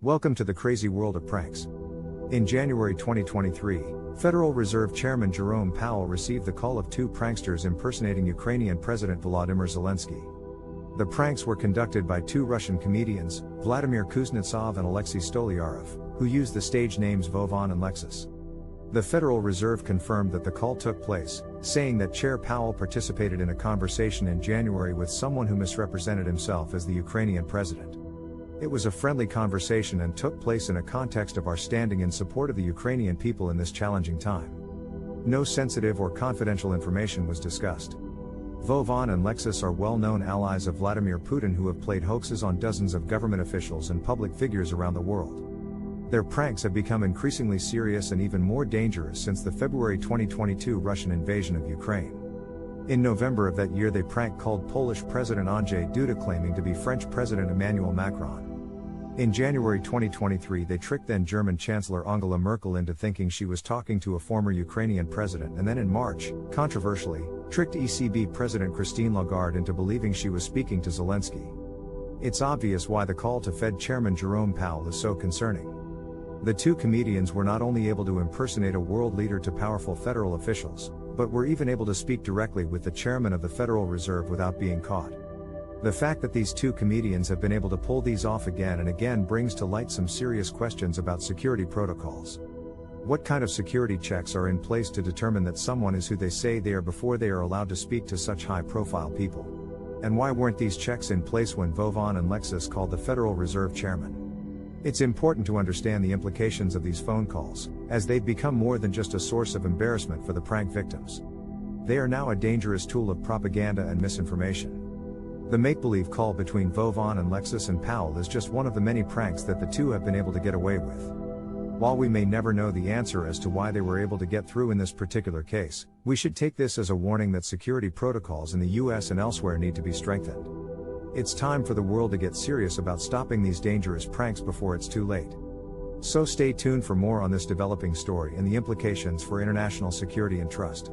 Welcome to the crazy world of pranks. In January 2023, Federal Reserve Chairman Jerome Powell received the call of two pranksters impersonating Ukrainian President Volodymyr Zelensky. The pranks were conducted by two Russian comedians, Vladimir Kuznetsov and Alexei Stolyarov, who used the stage names Vovan and Lexus. The Federal Reserve confirmed that the call took place, saying that Chair Powell participated in a conversation in January with someone who misrepresented himself as the Ukrainian president. It was a friendly conversation and took place in a context of our standing in support of the Ukrainian people in this challenging time. No sensitive or confidential information was discussed. Vovan and Lexus are well-known allies of Vladimir Putin who have played hoaxes on dozens of government officials and public figures around the world. Their pranks have become increasingly serious and even more dangerous since the February 2022 Russian invasion of Ukraine. In November of that year they prank-called Polish President Andrzej Duda claiming to be French President Emmanuel Macron. In January 2023 they tricked then German Chancellor Angela Merkel into thinking she was talking to a former Ukrainian president, and then in March, controversially, tricked ECB President Christine Lagarde into believing she was speaking to Zelensky. It's obvious why the call to Fed Chairman Jerome Powell is so concerning. The two comedians were not only able to impersonate a world leader to powerful federal officials, but were even able to speak directly with the chairman of the Federal Reserve without being caught. The fact that these two comedians have been able to pull these off again and again brings to light some serious questions about security protocols. What kind of security checks are in place to determine that someone is who they say they are before they are allowed to speak to such high-profile people? And why weren't these checks in place when Vovan and Lexus called the Federal Reserve chairman? It's important to understand the implications of these phone calls, as they've become more than just a source of embarrassment for the prank victims. They are now a dangerous tool of propaganda and misinformation. The make-believe call between Vovan and Lexus and Powell is just one of the many pranks that the two have been able to get away with. While we may never know the answer as to why they were able to get through in this particular case, we should take this as a warning that security protocols in the US and elsewhere need to be strengthened. It's time for the world to get serious about stopping these dangerous pranks before it's too late. So stay tuned for more on this developing story and the implications for international security and trust.